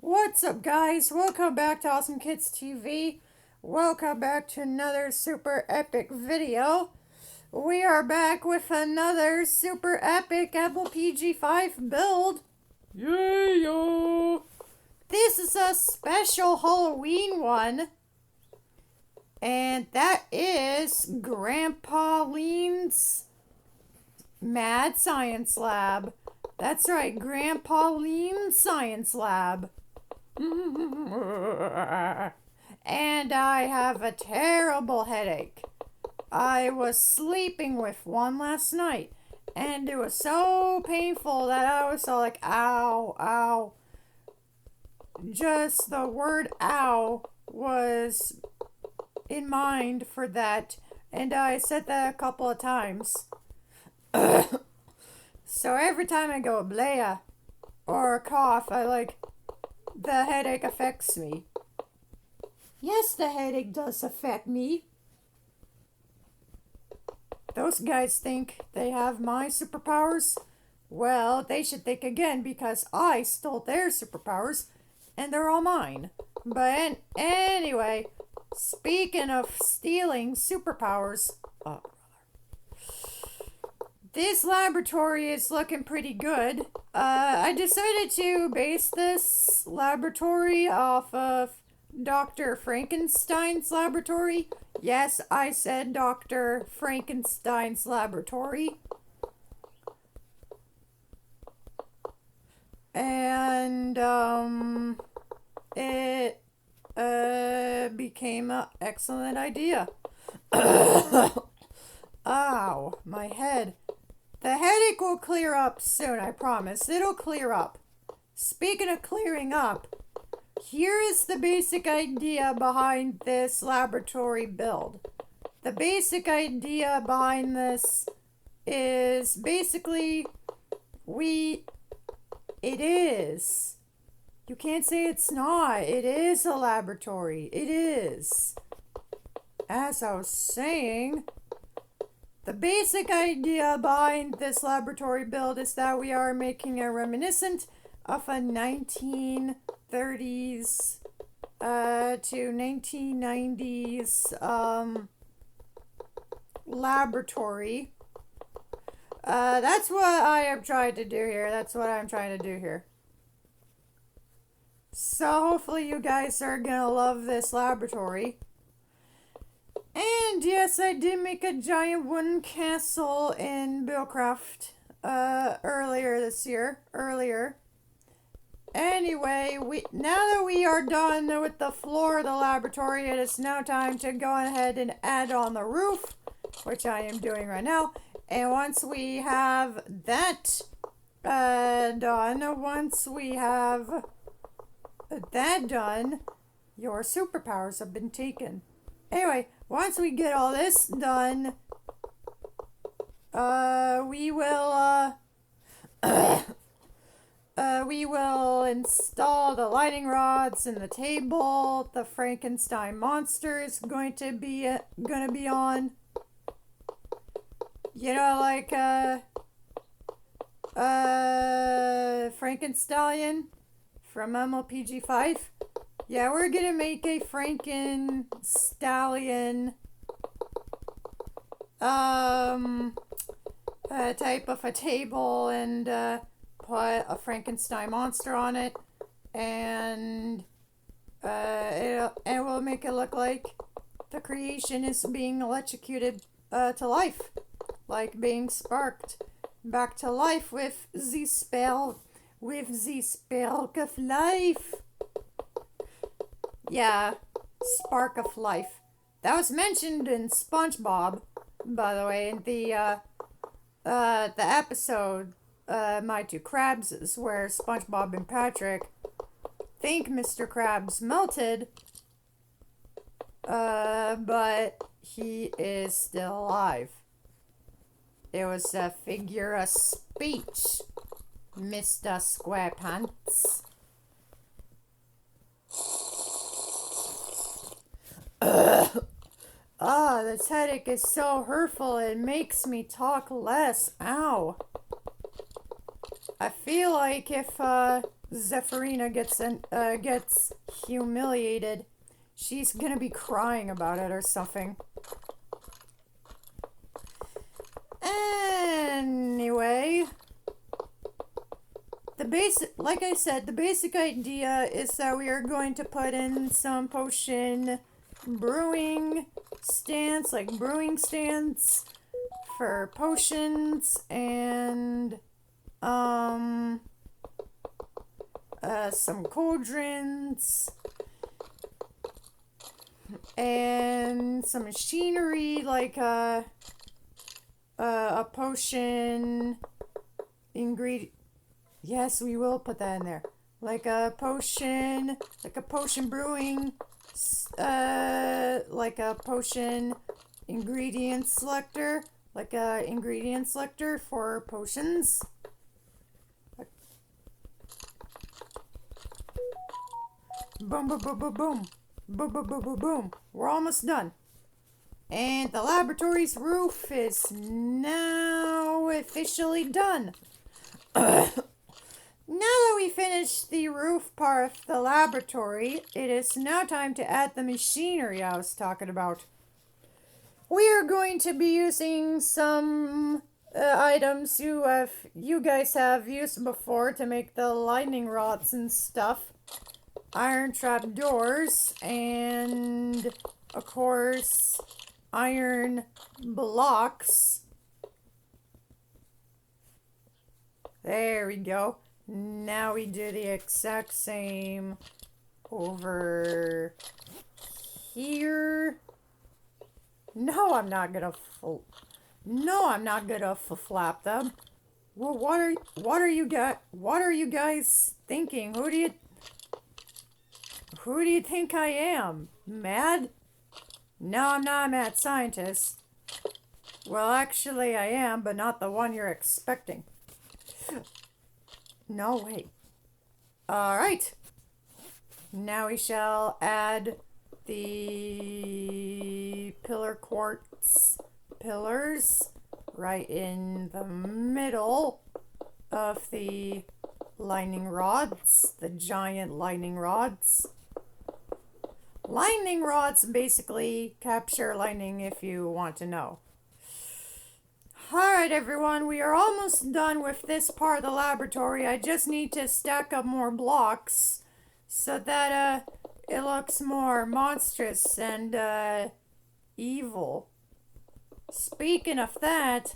What's up, guys? Welcome back to Awesome Kids TV. Welcome back to another super epic video. We are back with another super epic Apple PG5 build. Yeah! This is a special Halloween one. And that is Grandpa Lean's Mad Science Lab. That's right, Grandpa Lean's Science Lab. And I have a terrible headache. I was sleeping with one last night, and it was so painful that I was all like, ow, ow. Just the word ow was in mind for that, and I said that a couple of times. So every time I go bleh or cough, the headache affects me. Yes, the headache does affect me. Those guys think they have my superpowers. Well, they should think again because I stole their superpowers and they're all mine. But anyway, speaking of stealing superpowers, this laboratory is looking pretty good. I decided to base this laboratory off of Dr. Frankenstein's laboratory. Yes, I said Dr. Frankenstein's laboratory. And, it, became an excellent idea. Ow, my head. The headache will clear up soon, I promise. It'll clear up. Speaking of clearing up, here is the basic idea behind this laboratory build. The basic idea behind this is basically it is. You can't say it's not. It is a laboratory. It is. As I was saying, the basic idea behind this laboratory build is that we are making a reminiscent of a 1930s to 1990s laboratory. That's what I am trying to do here. That's what I'm trying to do here. So hopefully you guys are gonna love this laboratory. And yes, I did make a giant wooden castle in Buildcraft earlier this year. Anyway, now that we are done with the floor of the laboratory, it is now time to go ahead and add on the roof, which I am doing right now. And once we have that done, your superpowers have been taken. Anyway, once we get all this done, we will install the lighting rods and the table. The Frankenstein monster is going to be on. You know, like Frankenstein from MLPG5. Yeah, we're gonna make a Frankenstallion type of a table and put a Frankenstein monster on it, and we'll make it look like the creation is being electrocuted to life, like being sparked back to life with the spell of life. Yeah, spark of life. That was mentioned in SpongeBob, by the way, in the episode, My Two Krabs, where SpongeBob and Patrick think Mr. Krabs melted, but he is still alive. It was a figure of speech, Mr. Squarepants. This headache is so hurtful, it makes me talk less. Ow. I feel like if Zephyrina gets humiliated, she's gonna be crying about it or something. Anyway, like I said, the basic idea is that we are going to put in some potion brewing stands, like brewing stands for potions, and some cauldrons and some machinery like a potion ingredient. Yes, we will put that in there. Like a potion brewing, like a potion ingredient selector, like a ingredient selector for potions. Boom, boom, boom, boom, boom. Boom, boom, boom, boom, boom. We're almost done. And the laboratory's roof is now officially done. Now that we finished the roof part of the laboratory, it is now time to add the machinery I was talking about. We are going to be using some items you guys have used before to make the lightning rods and stuff. Iron trap doors, and of course iron blocks. There we go. Now we do the exact same over here. No, I'm not gonna flap them. Well, what are you guys thinking? Who do you think I am? Mad? No, I'm not a mad scientist. Well, actually I am, but not the one you're expecting. No, wait. Alright. Now we shall add the pillar quartz pillars right in the middle of the lightning rods, the giant lightning rods. Lightning rods basically capture lightning, if you want to know. Alright everyone, we are almost done with this part of the laboratory. I just need to stack up more blocks so that it looks more monstrous and evil. Speaking of that,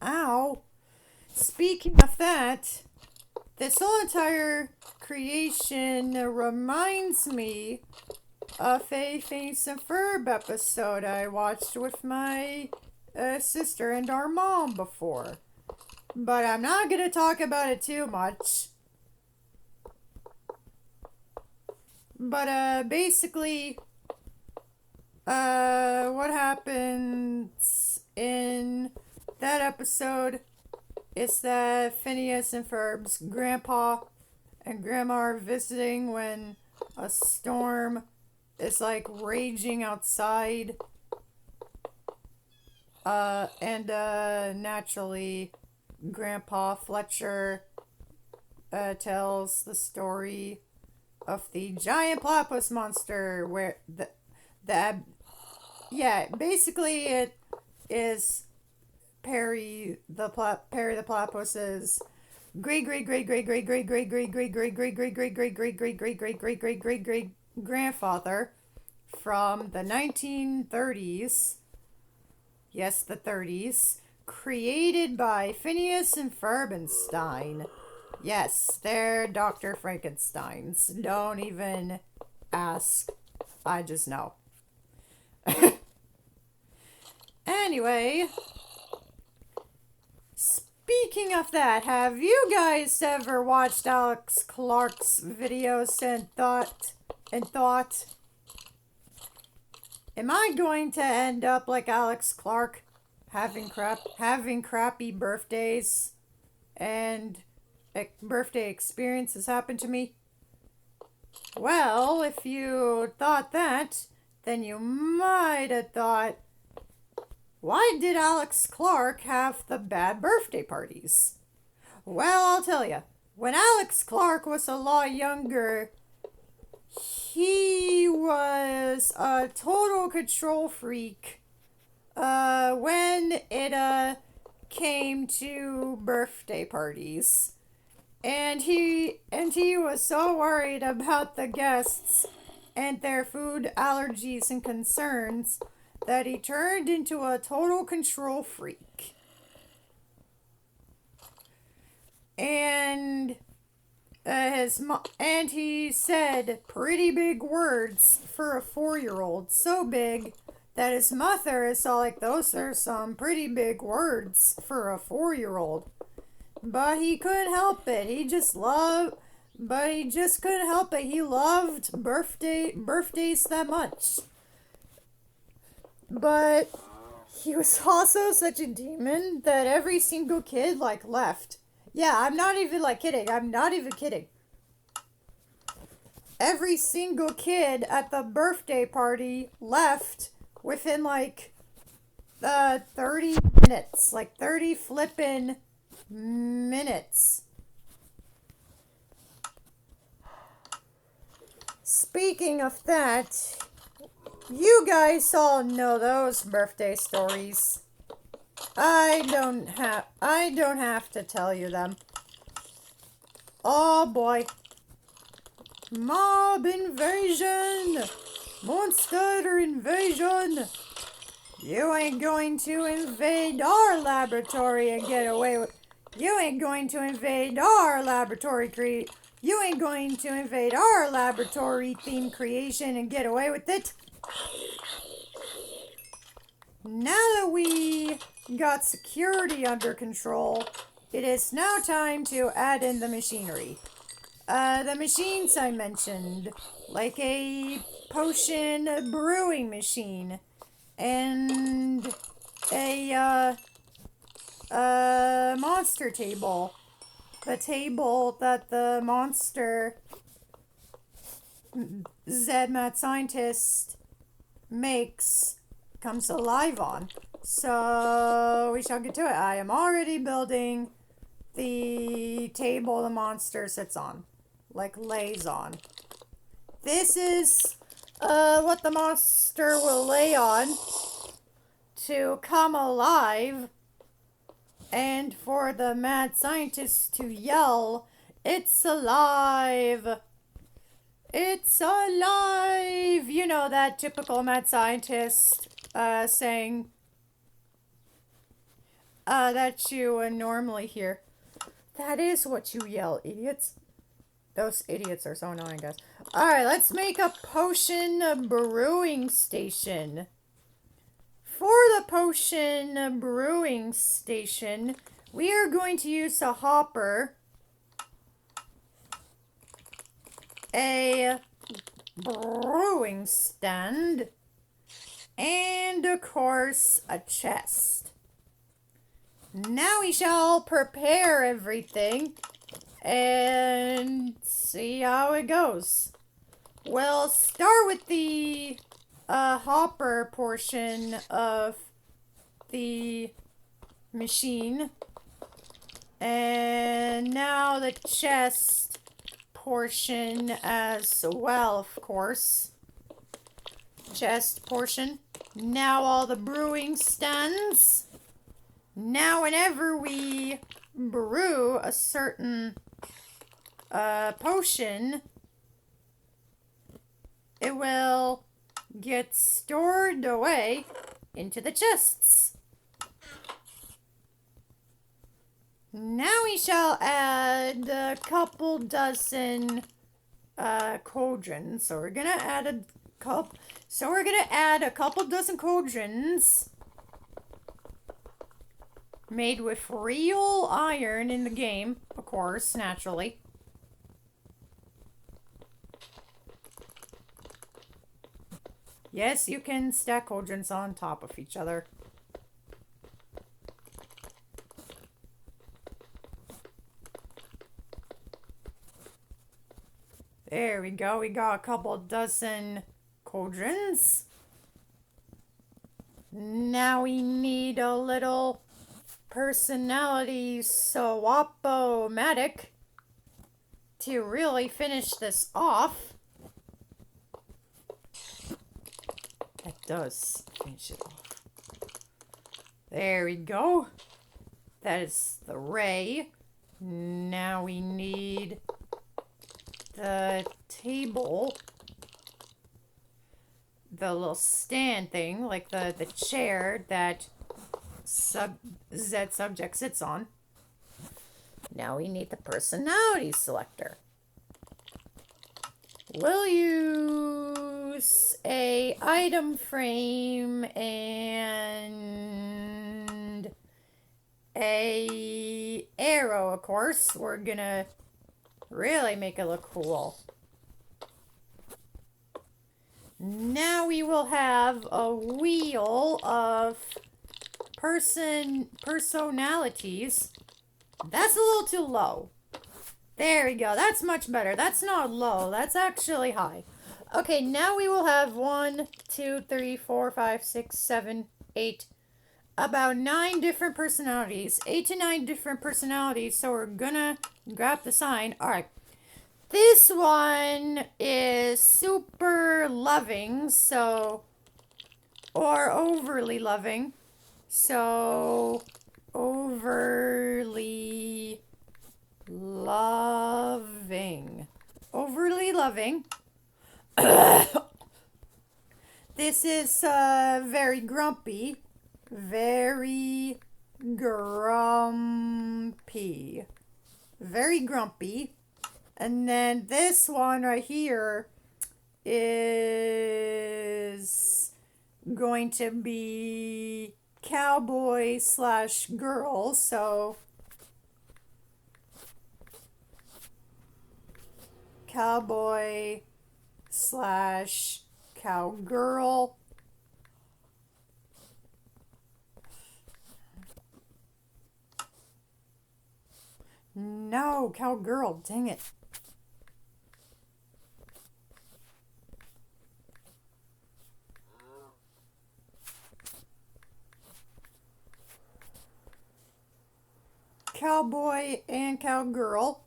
ow. Speaking of that, this whole entire creation reminds me of a Phineas and Ferb episode I watched with my sister and our mom before. But I'm not going to talk about it too much. But basically, what happens in that episode is that Phineas and Ferb's grandpa and grandma are visiting when a storm is like raging outside. And naturally, Grandpa Fletcher tells the story of the giant platypus monster, where basically it is Perry the platypus's great grandfather from the 1930s. Yes, the 30s. Created by Phineas and Ferbenstein. Yes, they're Dr. Frankensteins. Don't even ask. I just know. Anyway, speaking of that, have you guys ever watched Alex Clark's videos and thought, am I going to end up like Alex Clark, having crappy birthdays and birthday experiences happen to me? Well, if you thought that, then you might have thought, why did Alex Clark have the bad birthday parties? Well, I'll tell you. When Alex Clark was a lot younger, he was a total control freak when it came to birthday parties. And he was so worried about the guests and their food allergies and concerns that he turned into a total control freak. And and he said pretty big words for a 4-year-old, so big that his mother is all like, those are some pretty big words for a 4-year-old. But he couldn't help it. But he just couldn't help it. He loved birthdays that much. But he was also such a demon that every single kid left. Yeah, I'm not even kidding. I'm not even kidding. Every single kid at the birthday party left within 30 minutes. 30 flippin' minutes. Speaking of that, you guys all know those birthday stories. I don't have to tell you them. Oh boy. Mob invasion! Monster invasion! You ain't going to invade our laboratory and get away with... You ain't going to invade our laboratory You ain't going to invade our laboratory theme creation and get away with it. Now that we got security under control, it is now time to add in the machinery. The machines I mentioned, like a potion brewing machine and a monster table. The table that the monster Zed Mad Scientist makes comes alive on. So we shall get to it. I am already building the table the monster sits on. Lays on. This is what the monster will lay on to come alive, and for the mad scientist to yell, "It's alive! It's alive!" You know, that typical mad scientist saying that you normally hear. That is what you yell, idiots. Those idiots are so annoying, guys. Alright, let's make a potion brewing station. For the potion brewing station, we are going to use a hopper, a brewing stand, and of course a chest. Now we shall prepare everything and see how it goes. We'll start with the hopper portion of the machine, and now the chest portion as well, of course. Chest portion. Now all the brewing stands. Now whenever we brew a certain potion, it will get stored away into the chests. Now we shall add a couple dozen cauldrons. So we're gonna add a couple dozen cauldrons made with real iron in the game, of course, naturally. Yes, you can stack cauldrons on top of each other. There we go. We got a couple dozen cauldrons. Now we need a little personality swap-o-matic to really finish this off. That does finish it off. There we go. That is the ray. Now we need the table. The little stand thing, like the chair that Z subject sits on. Now we need the personality selector. We'll use a item frame and a arrow, of course. We're gonna really make it look cool. Now we will have a wheel of personalities. That's a little too low. There we go. That's much better. That's not low. That's actually high. Okay, now we will have 1, 2, 3, 4, 5, 6, 7, 8. About 9 different personalities. 8 to 9 different personalities. So we're gonna grab the sign. Alright. This one is super loving, so, or overly loving, so, overly loving. Overly loving. This is very grumpy. Very grumpy. Very grumpy. And then this one right here is going to be cowboy slash girl. So cowboy slash cowgirl. No, cowgirl, dang it. Cowboy and cowgirl.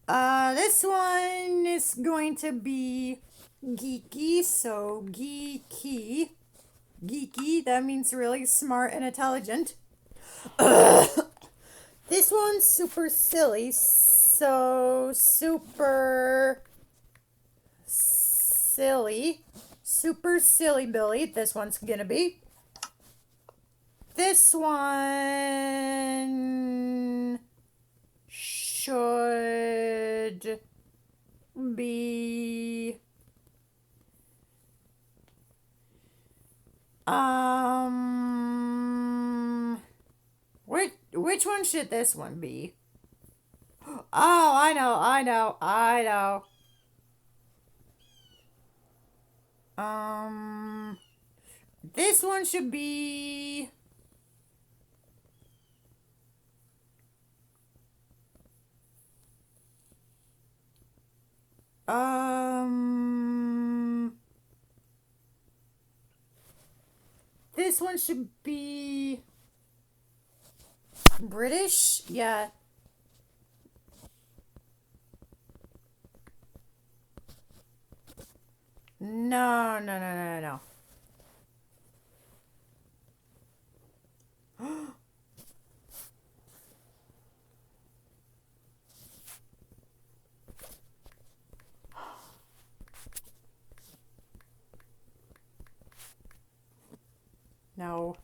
This one is going to be geeky, so geeky. Geeky, that means really smart and intelligent. This one's super silly, so super silly. Super silly Billy, this one's gonna be. This one should be which one should this one be? Oh, I know. This one should be this one should be British? Yeah. No. No.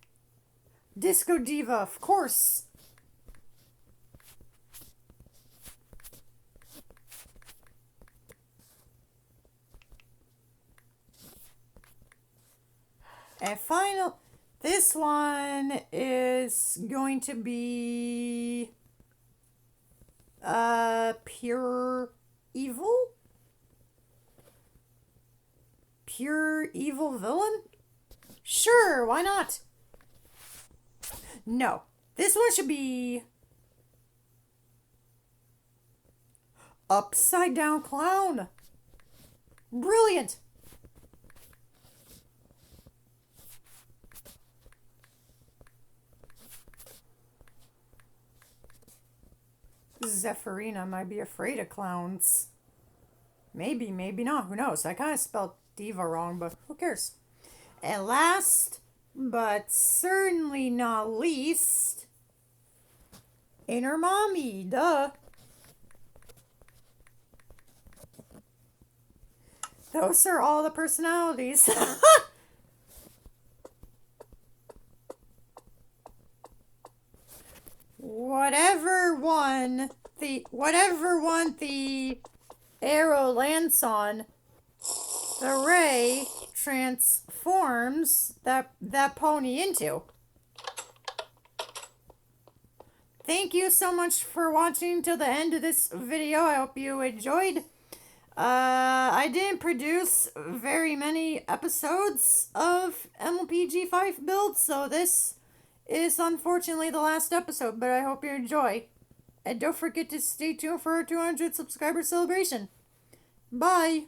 Disco Diva, of course. And this one is going to be pure evil? Pure evil villain? Sure, why not? No. This one should be upside down clown. Brilliant. Zephyrina might be afraid of clowns. Maybe, maybe not. Who knows? I kind of spelled diva wrong, but who cares? And last, but certainly not least, Inner Mommy. Duh. Those are all the personalities. Whatever one the arrow lands on, the ray transforms that pony into. Thank you so much for watching till the end of this video. I hope you enjoyed. I didn't produce very many episodes of MLPG5 builds, so this is unfortunately the last episode, but I hope you enjoy. And don't forget to stay tuned for our 200 subscriber celebration. Bye!